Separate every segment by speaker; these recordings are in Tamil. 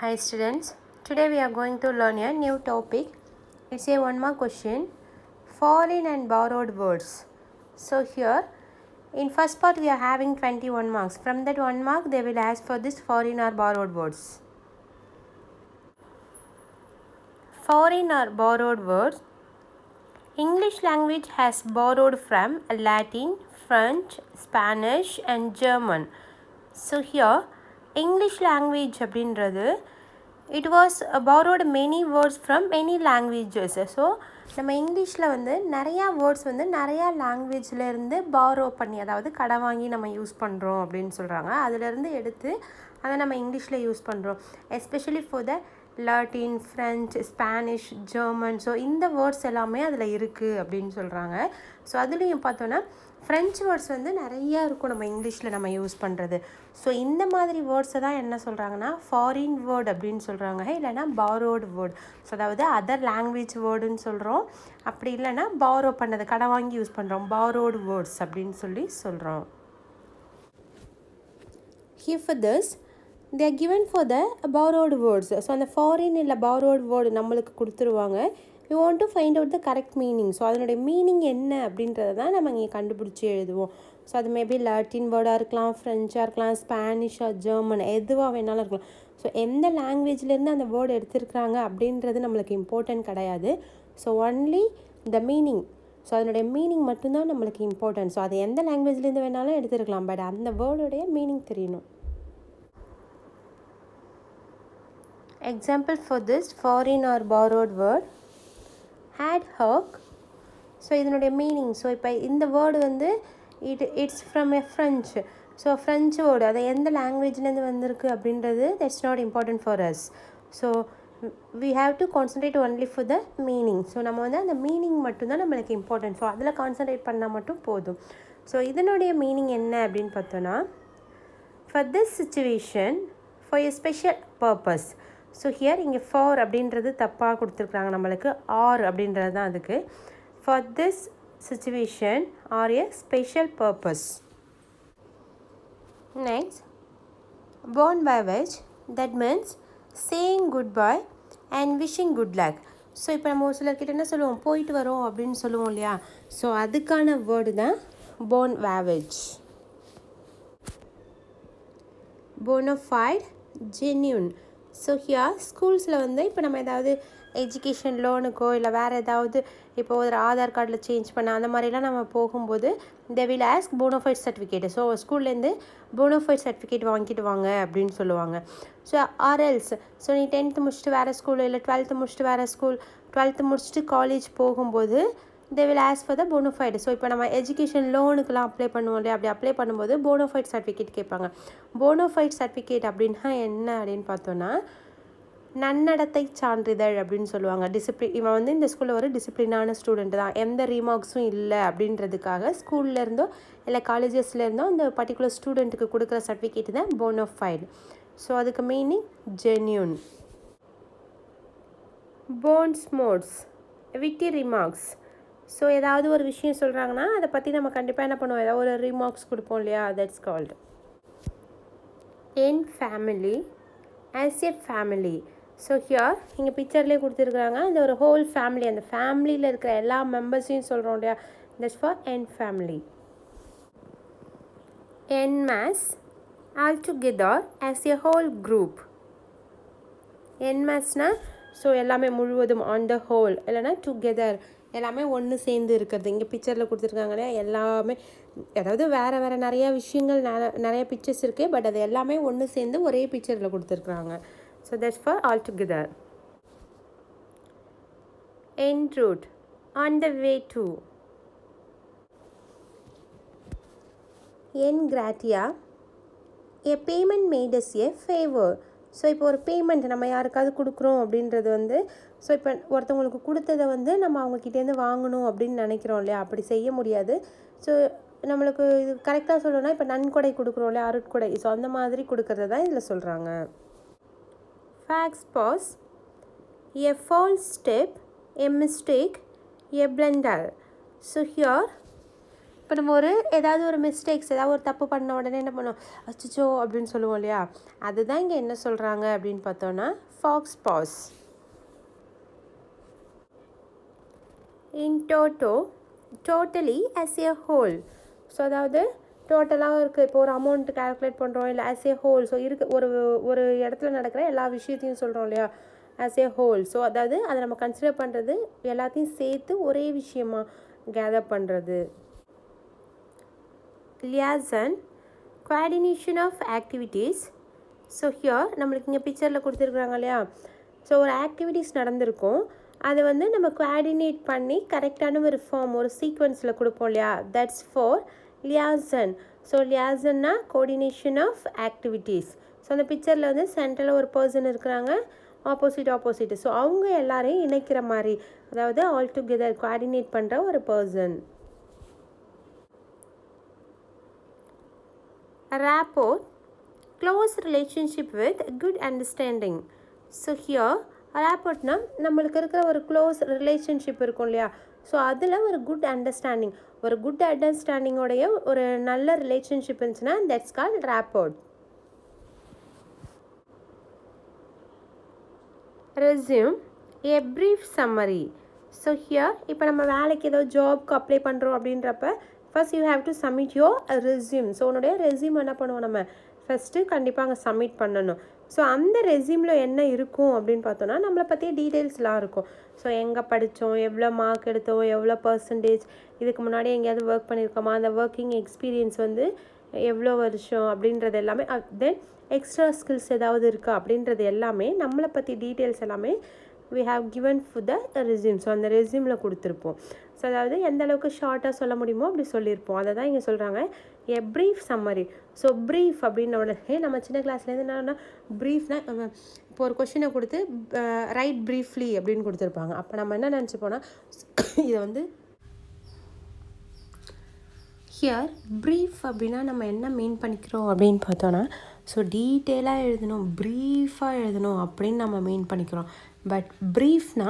Speaker 1: Hi students, today we are going to learn a new topic. It's a one more question, foreign and borrowed words. So here, in first part we are having 21 marks. From that 1 mark they will ask for this foreign or borrowed words. Foreign or borrowed words. English language has borrowed from Latin, French, Spanish and German. So here, English language அப்படின்றது it was borrowed many words from many languages. So நம்ம இங்கிலீஷில் வந்து நிறையா வேர்ட்ஸ் வந்து நிறையா லாங்குவேஜ்லேருந்து பாரோ பண்ணி, அதாவது கடன் வாங்கி நம்ம யூஸ் பண்ணுறோம் அப்படின்னு சொல்கிறாங்க. அதிலேருந்து எடுத்து அதை நம்ம இங்கிலீஷில் யூஸ் பண்ணுறோம். Especially for the Latin, French, Spanish, German. So இந்த வேர்ட்ஸ் எல்லாமே அதில் இருக்குது அப்படின்னு சொல்கிறாங்க. ஸோ அதுலேயும் பார்த்தோன்னா ஃப்ரெஞ்ச் வேர்ட்ஸ் வந்து நிறையா இருக்கும் நம்ம இங்கிலீஷில் நம்ம யூஸ் பண்ணுறது. ஸோ இந்த மாதிரி வேர்ட்ஸை தான் என்ன சொல்கிறாங்கன்னா ஃபாரின் வேர்ட் அப்படின்னு சொல்கிறாங்க, இல்லைனா பாரோடு வேர்ட். ஸோ அதாவது அதர் லாங்குவேஜ் வேர்டுன்னு சொல்கிறோம், அப்படி இல்லைனா பாரோ பண்ணது கடன் வாங்கி யூஸ் பண்ணுறோம், பாரோடு வேர்ட்ஸ் அப்படின்னு சொல்கிறோம். Here for this, they are given for the borrowed words. So அந்த ஃபாரின் இல்லை borrowed word நம்மளுக்கு கொடுத்துருவாங்க. You want to find out the correct meaning. So அதனுடைய மீனிங் என்ன அப்படின்றத தான் நம்ம இங்கே கண்டுபிடிச்சி எழுதுவோம். ஸோ அது மேபி லாட்டின் வேர்டாக இருக்கலாம், ஃப்ரெஞ்சாக இருக்கலாம், ஸ்பானிஷாக, ஜெர்மன், எதுவாக வேணாலும் இருக்கலாம். ஸோ எந்த லாங்குவேஜ்லேருந்து அந்த வேர்டு எடுத்திருக்கிறாங்க அப்படின்றது நம்மளுக்கு இம்பார்ட்டன்ட் கிடையாது. So only the meaning. So அதனுடைய மீனிங் மட்டும்தான் நம்மளுக்கு இம்பார்ட்டன்ட். ஸோ அது எந்த லாங்குவேஜ்லேருந்து வேணாலும் எடுத்துருக்கலாம், பட் அந்த வேர்டுடைய மீனிங் தெரியணும். Example for this foreign or borrowed word, ad hoc. So இதனுடைய மீனிங், ஸோ இப்போ இந்த வேர்டு வந்து it's from a French. So French word அது எந்த லாங்குவேஜ்லேருந்து வந்திருக்கு அப்படின்றது that's not important for us. So we have to concentrate only for the meaning. So நம்ம வந்து அந்த மீனிங் மட்டும்தான் நம்மளுக்கு இம்பார்ட்டன்ட். ஸோ அதில் கான்சன்ட்ரேட் பண்ணால் மட்டும் போதும். ஸோ இதனுடைய மீனிங் என்ன அப்படின்னு பார்த்தோன்னா, for this situation for a special purpose. So here இங்கே ஃபார் அப்படின்றது தப்பாக கொடுத்துருக்குறாங்க நம்மளுக்கு, ஆர் அப்படின்றது தான் அதுக்கு. For this situation or a special purpose. Next, bon voyage, that means saying good bye and wishing good luck. So இப்போ நம்ம ஒரு சிலர்கிட்ட என்ன சொல்லுவோம், போயிட்டு வரோம் அப்படின்னு சொல்லுவோம் இல்லையா. ஸோ அதுக்கான வேர்டு தான் bon voyage. Bonafide, genuine. So here ஸ்கூல்ஸில் வந்து இப்போ நம்ம ஏதாவது எஜுகேஷன் லோனுக்கோ இல்லை வேறு ஏதாவது இப்போ ஒரு ஆதார் கார்டில் சேஞ்ச் பண்ண அந்த மாதிரிலாம் நம்ம போகும்போது they will ask bona fide certificate. So ஸ்கூல்லேருந்து போனோஃபைட் சர்டிஃபிகேட் வாங்கிட்டு வாங்க அப்படின்னு சொல்லுவாங்க. ஸோ ஆர்எல்ஸ், ஸோ நீ 10th முடிச்சுட்டு வேறு ஸ்கூல் இல்லை 12th முடிச்சுட்டு வேறு ஸ்கூல், 12th முடிச்சுட்டு காலேஜ் போகும்போது they will ask for the bonafide. So இப்போ நம்ம எஜுகேஷன் லோனுக்கெலாம் அப்ளை பண்ணுவோம் இல்லையா, அப்படி அப்ளை பண்ணும்போது போனோஃபைட் சர்டிஃபிகேட் கேட்பாங்க. போனோஃபைட் சர்டிஃபிகேட் அப்படின்னா என்ன அப்படின்னு பார்த்தோன்னா, நன்னடத்தை சான்றிதழ் அப்படின்னு சொல்லுவாங்க. இவன் வந்து இந்த ஸ்கூலில் ஒரு டிசிப்ளினான ஸ்டூடெண்ட் தான், எந்த ரீமார்க்ஸும் இல்லை அப்படின்றதுக்காக ஸ்கூல்லேருந்தோ இல்லை காலேஜஸ்லேருந்தோ அந்த பர்டிகுலர் ஸ்டூடெண்ட்டுக்கு கொடுக்குற சர்டிஃபிகேட் தான் போனோஃபைடு. ஸோ அதுக்கு meaning genuine. Bons mots, witty remarks. So ஏதாவது ஒரு விஷயம் சொல்கிறாங்கன்னா அதை பற்றி நம்ம கண்டிப்பாக என்ன பண்ணுவோம், ஏதாவது ஒரு ரிமார்க்ஸ் கொடுப்போம் இல்லையா, that's called. N family, as a family. So here இங்கே பிக்சர்லேயே கொடுத்துருக்குறாங்க, அந்த ஒரு ஹோல் ஃபேமிலி, அந்த ஃபேமிலியில் இருக்கிற எல்லா மெம்பர்ஸையும் சொல்கிறோம் இல்லையா, that's for en famille. En masse, all together, as a whole group. என் மாஸ்னால் ஸோ எல்லாமே முழுவதும், ஆன் த ஹோல், இல்லைனா டுகெதர் எல்லாமே ஒன்று சேர்ந்து இருக்கிறது. இங்கே பிக்சரில் கொடுத்துருக்காங்க இல்லையா, எல்லாமே அதாவது வேறு வேறு நிறையா விஷயங்கள் நிறைய பிக்சர்ஸ் இருக்குது, பட் அது எல்லாமே ஒன்று சேர்ந்து ஒரே பிக்சரில் கொடுத்துருக்குறாங்க. So that's for all together. En route, on the way to. En gratia, a payment made as a favour. So இப்போ ஒரு பேமெண்ட் நம்ம யாருக்காவது கொடுக்குறோம் அப்படின்றது வந்து, ஸோ இப்போ ஒருத்தவங்களுக்கு கொடுத்ததை வந்து நம்ம அவங்கக்கிட்டேருந்து வாங்கணும் அப்படின்னு நினைக்கிறோம் இல்லையா, அப்படி செய்ய முடியாது. ஸோ நம்மளுக்கு இது கரெக்டாக சொல்லணும்னா இப்போ நன்கொடை கொடுக்குறோம் இல்லையா, அருட்கொடை. ஸோ அந்த மாதிரி கொடுக்கறது தான் இதில் சொல்கிறாங்க. Faux, a false step, a mistake, a blunder. So here இப்போ நம்ம ஏதாவது ஒரு மிஸ்டேக்ஸ் ஏதாவது ஒரு தப்பு பண்ண உடனே என்ன பண்ணுவோம், அச்சச்சோ அப்படின்னு சொல்லுவோம் இல்லையா, அதுதான் இங்கே என்ன சொல்கிறாங்க அப்படின்னு பார்த்தோன்னா faux pas. In toto totally as a whole. So அதாவது டோட்டலாக இருக்குது. இப்போ ஒரு அமௌண்ட் கால்குலேட் பண்ணுறோம் இல்லை ஆஸ் ஏ ஹோல். ஸோ ஒரு இடத்துல நடக்கிற எல்லா விஷயத்தையும் சொல்கிறோம் இல்லையா ஆஸ் ஏ ஹோல். ஸோ அதாவது அதை நம்ம கன்சிடர் பண்ணுறது எல்லாத்தையும் சேர்த்து ஒரே விஷயமா கேதர் பண்ணுறது. liaison coordination of activities. So here நம்மளுக்கு இங்கே பிக்சரில் கொடுத்துருக்குறாங்க இல்லையா, ஸோ ஒரு ஆக்டிவிட்டீஸ் நடந்திருக்கும், அதை நம்ம கோஆர்டினேட் பண்ணி கரெக்டான ஒரு ஃபார்ம் ஒரு சீக்வன்ஸில் கொடுப்போம் இல்லையா, தட்ஸ் ஃபார் லியாசன். ஸோ லியாசன்னா கோஆர்டினேஷன் ஆஃப் ஆக்டிவிட்டீஸ். ஸோ அந்த பிக்சரில் சென்டரில் ஒரு பர்சன் இருக்கிறாங்க, ஆப்போசிட். ஸோ அவங்க எல்லாரையும் இணைக்கிற மாதிரி, அதாவது ஆல் டுகெதர் கோஆர்டினேட் பண்ணுற ஒரு person. Rapport, close relationship with good understanding. So here rapportனா நம்மளுக்கு இருக்கிற ஒரு க்ளோஸ் ரிலேஷன்ஷிப் இருக்கும் இல்லையா, ஸோ அதில் ஒரு குட் அண்டர்ஸ்டாண்டிங்கோடைய ஒரு நல்ல ரிலேஷன்ஷிப் இருந்துச்சுன்னா that's called rapport. Resume, a brief summary. So here இப்போ நம்ம வேலைக்கு ஏதோ ஜாப்க்கு அப்ளை பண்ணுறோம் அப்படின்றப்ப first you have to submit your resume. So உன்னுடைய ரெஸ்யூம் என்ன பண்ணுவோம் நம்ம ஃபஸ்ட்டு கண்டிப்பாக அங்கே சப்மிட் பண்ணணும். ஸோ அந்த ரெஸ்யூமில் என்ன இருக்கும் அப்படின்னு பார்த்தோன்னா நம்மளை பற்றிய டீட்டெயில்ஸ்லாம் இருக்கும். ஸோ எங்கே படித்தோம், எவ்வளோ மார்க் எடுத்தோம், எவ்வளோ பர்சன்டேஜ், இதுக்கு முன்னாடி எங்கேயாவது ஒர்க் பண்ணியிருக்கோமா, அந்த ஒர்க்கிங் எக்ஸ்பீரியன்ஸ் எவ்வளோ வருஷம் அப்படின்றது எல்லாமே, தென் எக்ஸ்ட்ரா ஸ்கில்ஸ் ஏதாவது இருக்கா அப்படின்றது எல்லாமே நம்மளை பற்றி டீட்டெயில்ஸ் எல்லாமே we have given for the resume. So அந்த ரெஸ்யூமில் கொடுத்துருப்போம். ஸோ அதாவது எந்த அளவுக்கு ஷார்ட்டாக சொல்ல முடியுமோ அப்படி சொல்லியிருப்போம். அதை தான் இங்கே சொல்கிறாங்க எ ப்ரீஃப் சம்மரி. ஸோ ப்ரீஃப் அப்படின்ன உடனே நம்ம சின்ன கிளாஸ்லேருந்து என்னன்னா ப்ரீஃப்னா இப்போ ஒரு கொஷினை கொடுத்து ரைட் ப்ரீஃப்லி அப்படின்னு கொடுத்துருப்பாங்க. அப்போ நம்ம என்ன நினச்சிப்போனா இதை ஹியர் ப்ரீஃப் அப்படின்னா நம்ம என்ன மீன் பண்ணிக்கிறோம் அப்படின்னு பார்த்தோன்னா, ஸோ டீட்டெயிலாக எழுதணும், ப்ரீஃபாக எழுதணும் அப்படின்னு நம்ம மீன் பண்ணிக்கிறோம். பட் ப்ரீஃப்னா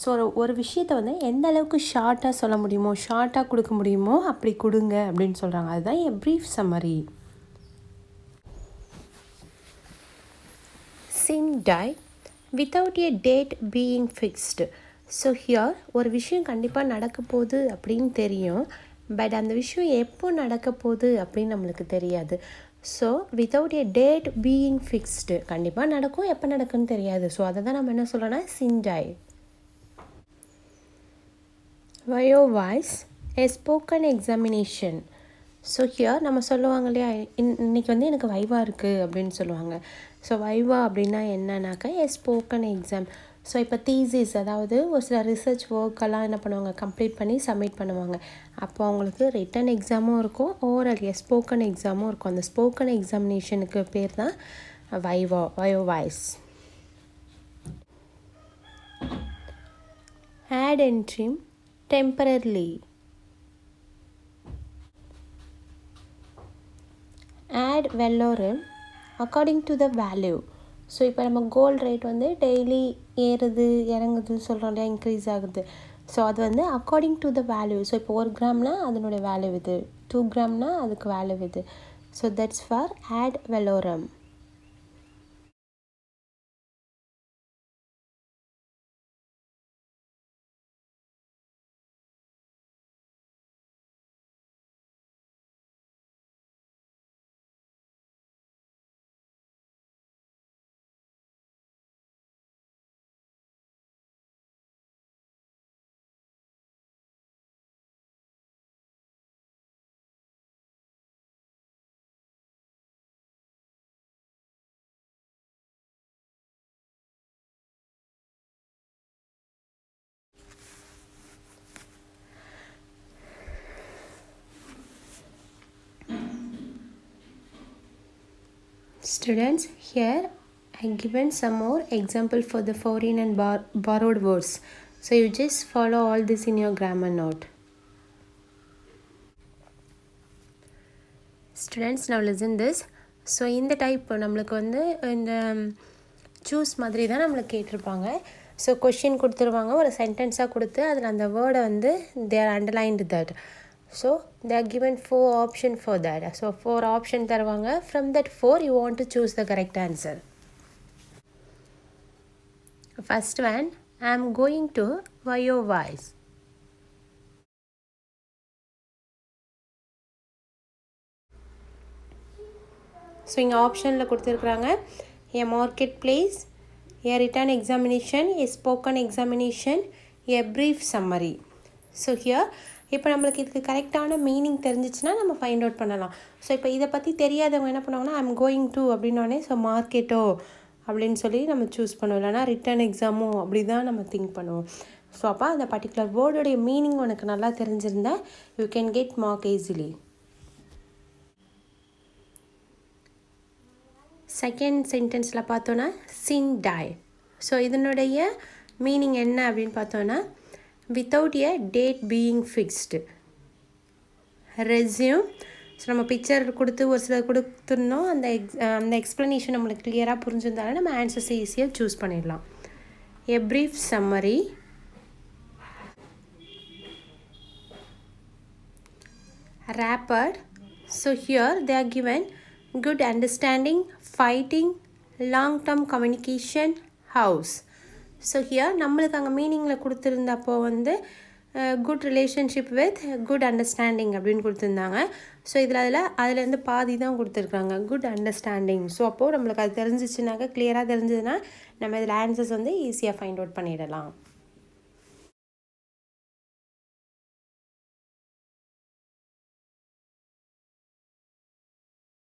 Speaker 1: ஸோ ஒரு விஷயத்தை எந்த அளவுக்கு ஷார்ட்டாக சொல்ல முடியுமோ, ஷார்ட்டாக கொடுக்க முடியுமோ அப்படி கொடுங்க அப்படின்னு சொல்கிறாங்க. அதுதான் en brief summary. Sine die without a date being fixed. So here ஒரு விஷயம் கண்டிப்பாக நடக்க போகுது அப்படின்னு தெரியும், பட் அந்த விஷயம் எப்போ நடக்க போகுது அப்படின்னு நம்மளுக்கு தெரியாது. So without a date being fixed, கண்டிப்பாக நடக்கும், எப்போ நடக்குன்னு தெரியாது. ஸோ அதை தான் நம்ம என்ன சொல்லணும்னா sine die. Viva voce a spoken examination. So here நம்ம சொல்லுவாங்க இல்லையா, இன்றைக்கி எனக்கு வைவா இருக்குது அப்படின்னு சொல்லுவாங்க. ஸோ வைவா அப்படின்னா என்னன்னாக்கா எ ஸ்போக்கன் எக்ஸாம். ஸோ இப்போ தீசிஸ், அதாவது ஒரு சில ரிசர்ச் ஒர்க்கெல்லாம் என்ன பண்ணுவாங்க, கம்ப்ளீட் பண்ணி சப்மிட் பண்ணுவாங்க. அப்போ அவங்களுக்கு ரிட்டன் எக்ஸாமும் இருக்கும், ஓரல் ஸ்போக்கன் எக்ஸாமும் இருக்கும். அந்த ஸ்போக்கன் எக்ஸாமினேஷனுக்கு பேர் தான் viva voce. Ad interim temporarily. Ad valorem according to the value. So இப்போ நம்ம கோல்டு ரேட் டெய்லி ஏறுது இறங்குது சொல்கிறோம் இல்லையா, இன்க்ரீஸ் ஆகுது. ஸோ அது according to the value. So இப்போ 1 கிராம்னா அதனுடைய வேல்யூ இது, 2 கிராம்னா அதுக்கு வேல்யூ இது. So that's for ad valorem. Students, here I given some more example for the foreign and borrowed words. So you just follow all this in your grammar note. Students, now listen this. So இந்த டைப் நம்மளுக்கு இந்த சூஸ் மாதிரி தான் நம்மளுக்கு கேட்டிருப்பாங்க. ஸோ கொஷின் கொடுத்துருவாங்க, ஒரு சென்டென்ஸாக கொடுத்து அதில் அந்த வேர்டை they are underlined that. So they are given 4 options for that. So 4 options தருவாங்க. From that 4 you want to choose the correct answer. First one, I am going to Vayovais. So இங்கே ஆப்ஷனில் கொடுத்துருக்குறாங்க a marketplace, a written examination, a spoken examination, a brief summary. So here இப்போ நம்மளுக்கு இதுக்கு கரெக்டான மீனிங் தெரிஞ்சிச்சுன்னா நம்ம ஃபைண்ட் அவுட் பண்ணலாம். ஸோ இப்போ இதை பற்றி தெரியாதவங்க என்ன பண்ணுவாங்கன்னா ஐ எம் கோயிங் டு அப்படின்னோடனே ஸோ மார்க்கெட்டோ அப்படின்னு சொல்லி நம்ம சூஸ் பண்ணுவோம், இல்லைனா ரிட்டன் எக்ஸாமோ அப்படி தான் நம்ம திங்க் பண்ணுவோம். ஸோ அப்போ அந்த பர்டிகுலர் வேர்டோடைய மீனிங் உனக்கு நல்லா தெரிஞ்சிருந்தா you can get mark easily. Second சென்டென்ஸில் பார்த்தோன்னா சின் டை. ஸோ இதனுடைய மீனிங் என்ன அப்படின்னு பார்த்தோன்னா without a date being fixed. Resume. So நம்ம பிக்சர் கொடுத்து ஒரு சிலர் கொடுத்துருந்தோம், அந்த எக்ஸ்ப்ளனேஷன் நம்மளுக்கு கிளியராக புரிஞ்சிருந்தாலும் நம்ம ஆன்சர்ஸை ஈஸியாக சூஸ் பண்ணிடலாம். எ brief summary. Rapid. So here they are given good understanding, fighting, long-term communication, house. So here நம்மளுக்கு அங்கே மீனிங்கில் கொடுத்துருந்தப்போ வந்து good relationship with good understanding அப்படின்னு கொடுத்துருந்தாங்க. ஸோ அதுலேருந்து பாதி தான் கொடுத்துருக்காங்க குட் அண்டர்ஸ்டாண்டிங். ஸோ அப்போது நம்மளுக்கு அது தெரிஞ்சிச்சுனாக்கா கிளியராக தெரிஞ்சதுன்னா நம்ம இதில் ஆன்சர்ஸ் வந்து ஈஸியாக ஃபைண்ட் அவுட் பண்ணிடலாம்.